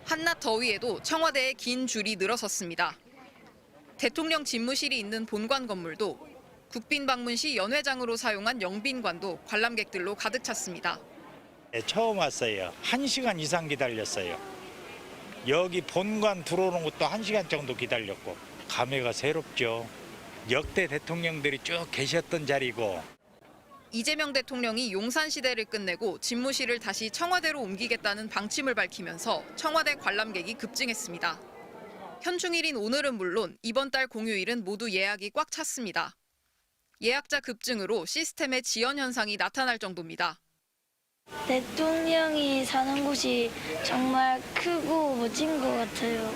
한낮 더위에도 청와대에 긴 줄이 늘어섰습니다. 대통령 집무실이 있는 본관 건물도 국빈 방문 시 연회장으로 사용한 영빈관도 관람객들로 가득 찼습니다. 처음 왔어요. 1시간 이상 기다렸어요. 여기 본관 들어오는 것도 1시간 정도 기다렸고 감회가 새롭죠. 역대 대통령들이 쭉 계셨던 자리고. 이재명 대통령이 용산시대를 끝내고 집무실을 다시 청와대로 옮기겠다는 방침을 밝히면서 청와대 관람객이 급증했습니다. 현충일인 오늘은 물론 이번 달 공휴일은 모두 예약이 꽉 찼습니다. 예약자 급증으로 시스템의 지연 현상이 나타날 정도입니다. 대통령이 사는 곳이 정말 크고 멋진 것 같아요.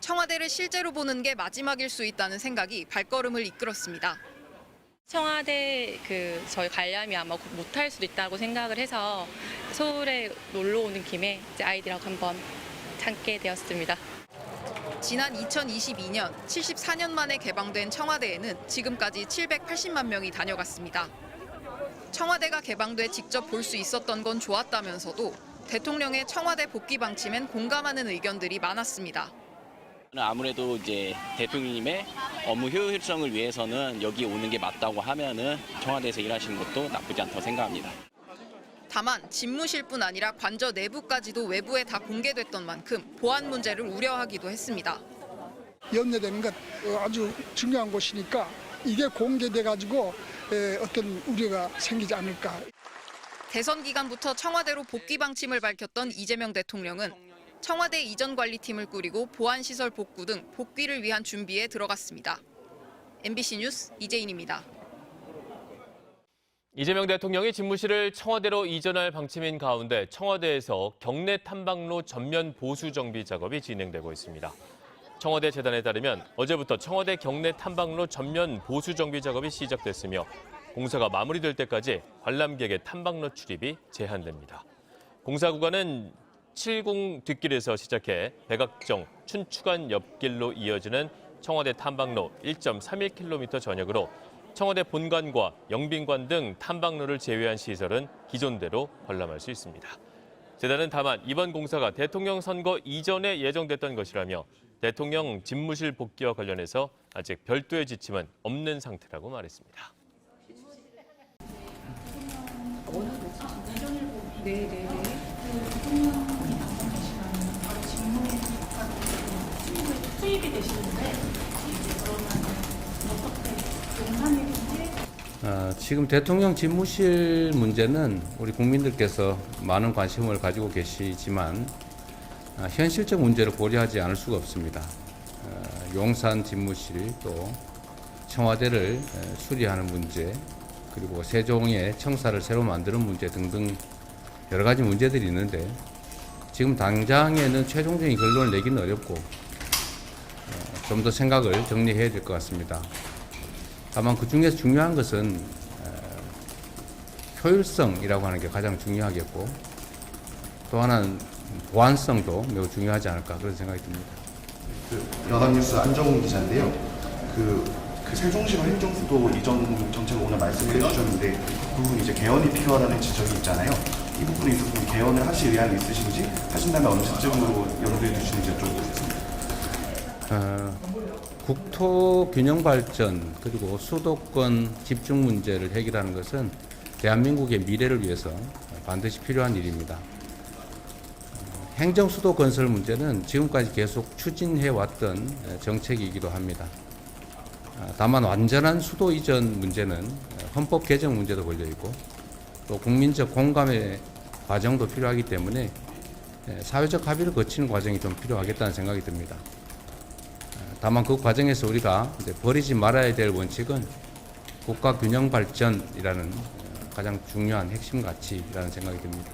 청와대를 실제로 보는 게 마지막일 수 있다는 생각이 발걸음을 이끌었습니다. 청와대 저희 관람이 아마 못할 수도 있다고 생각을 해서 서울에 놀러 오는 김에 이제 아이들하고 한번 참게 되었습니다. 지난 2022년 74년 만에 개방된 청와대에는 지금까지 780만 명이 다녀갔습니다. 청와대가 개방돼 직접 볼 수 있었던 건 좋았다면서도 대통령의 청와대 복귀 방침엔 공감하는 의견들이 많았습니다. 아무래도 이제 대통령님의 업무 효율성을 위해서는 여기 오는 게 맞다고 하면은 청와대에서 일하시는 것도 나쁘지 않다고 생각합니다. 다만 집무실뿐 아니라 관저 내부까지도 외부에 다 공개됐던 만큼 보안 문제를 우려하기도 했습니다. 연내되는 것 아주 중요한 곳이니까 이게 공개돼가지고 어떤 우려가 생기지 않을까. 대선 기간부터 청와대로 복귀 방침을 밝혔던 이재명 대통령은 청와대 이전 관리팀을 꾸리고 보안시설 복구 등 복귀를 위한 준비에 들어갔습니다. MBC 뉴스 이재인입니다. 이재명 대통령이 집무실을 청와대로 이전할 방침인 가운데 청와대에서 경내 탐방로 전면 보수 정비 작업이 진행되고 있습니다. 청와대 재단에 따르면 어제부터 청와대 경내 탐방로 전면 보수 정비 작업이 시작됐으며 공사가 마무리될 때까지 관람객의 탐방로 출입이 제한됩니다. 공사 구간은 70 뒷길에서 시작해 백악정, 춘추관 옆길로 이어지는 청와대 탐방로 1.31km 전역으로 청와대 본관과 영빈관 등 탐방로를 제외한 시설은 기존대로 관람할 수 있습니다. 재단은 다만 이번 공사가 대통령 선거 이전에 예정됐던 것이라며 대통령 집무실 복귀와 관련해서 아직 별도의 지침은 없는 상태라고 말했습니다. 지금 대통령 집무실 문제는 우리 국민들께서 많은 관심을 가지고 계시지만 현실적 문제를 고려하지 않을 수가 없습니다. 용산 집무실 또 청와대를 수리하는 문제 그리고 세종의 청사를 새로 만드는 문제 등등 여러 가지 문제들이 있는데 지금 당장에는 최종적인 결론을 내기는 어렵고 좀 더 생각을 정리해야 될 것 같습니다. 다만 그중에서 중요한 것은 효율성이라고 하는 게 가장 중요하겠고 또 하나는 보안성도 매우 중요하지 않을까 그런 생각이 듭니다. 연합뉴스 안정훈 기자인데요. 그 세종시로 행정수도 이전 정책을 오늘 말씀을 해주셨는데 그 부분 이제 개헌이 필요하다는 지적이 있잖아요. 이 부분에 있어서 개헌을 하실 의향이 있으신지 하신다면 어느 시점으로 염두에 두시는지 여쭤보겠습니다. 국토 균형 발전 그리고 수도권 집중 문제를 해결하는 것은 대한민국의 미래를 위해서 반드시 필요한 일입니다. 행정수도 건설 문제는 지금까지 계속 추진해 왔던 정책이기도 합니다. 다만 완전한 수도 이전 문제는 헌법 개정 문제도 걸려 있고 또 국민적 공감의 과정도 필요하기 때문에 사회적 합의를 거치는 과정이 좀 필요하겠다는 생각이 듭니다. 다만 그 과정에서 우리가 이제 버리지 말아야 될 원칙은 국가 균형 발전이라는 가장 중요한 핵심 가치라는 생각이 듭니다.